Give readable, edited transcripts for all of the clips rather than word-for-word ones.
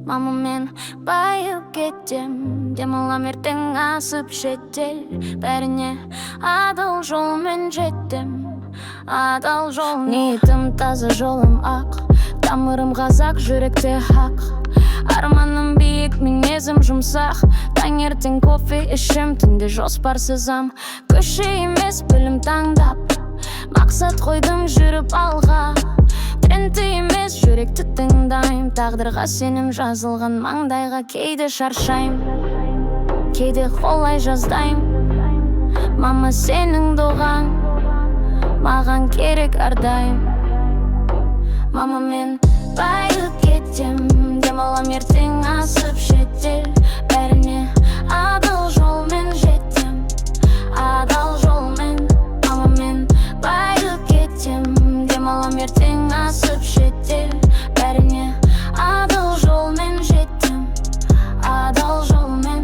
Мама, мен байып кетем, демалам ертең асып шетел. Бәріне адал жолмен жеттім, адал жол. Ниетім таза, жолым ақ, тамырым қазақ, жүректе хақ. Арманым биік, мінезім жұмсақ. Таңертең кофе ішем, түнде жоспарсызам. Көше емес, білім таңдап, мақсат қойдым жүріп алға. Тренді емес, жүректі тыңдайым. Тағдырға сенім жазылған маңдайға. Кейде шаршайым, кейде қолай жаздайым. Мама, сенің доғаң маған керек әрдайым. Мама, мен байып кетем, демалам ертең асып шетел. Бәріне адал жолмен жеттім, адал жолмен. Мама, мен байып кетем, демалам ертең асып шетел. Бәріне адал жолмен жеттім, адал жолмен.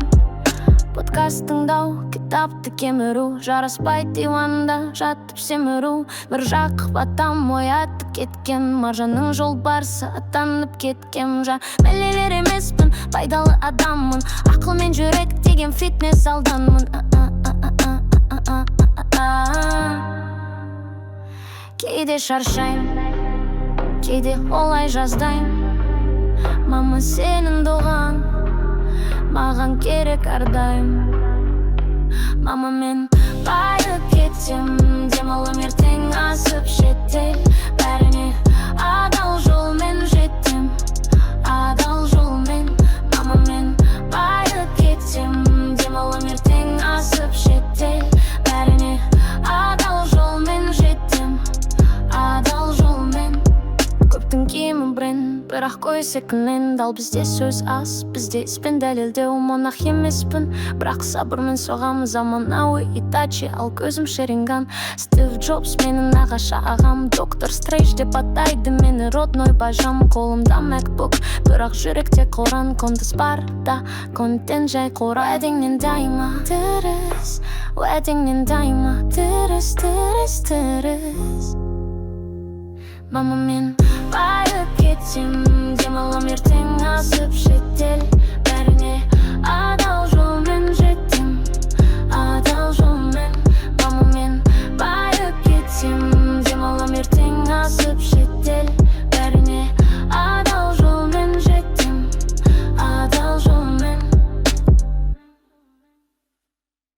Подкаст тыңдау, кітапты кеміру, жараспай диванда жатып семіру. Бір жақып атам оятып кеткен, маржанның жолбарысы атанып кеткен. Мәлелер емеспін, пайдалы адаммын, ақыл мен жүрек деген фитнес алданмын. Кейде шаршайым, кейде олай жаздайым. Мама, сенің доғаң маған керек әрдайым. Мама, мен байып кетем, демалам ертең асып шетел. Бәріне адал жолмен жеттім, адал жолмен. Мама, мен байып кетем, демалам ертең асып шетел. Бәріне адал жолмен жеттім, адал жолмен. Көптің киімі бренд, бірақ қой секілін. Дал бізде сөз аз, бізде іспен дәлелдеу. Монах емеспін, бірақ сабырмен соғам. Заманауи Итачи, ал көзім Шеринган. Стив Джобс менің нағашы ағам. Доктор Стрейдж деп атайды мені родной бажам. Қолымда MacBook, бірақ жүректе Коран. Контес бар да, контент жай қора. Уәдеңнен дайма тіріс, уәдеңнен дайма тіріс, тіріс, тіріс. Мама, мен байып кетем, демалам ертең асып шетел. Бәріне адал жол.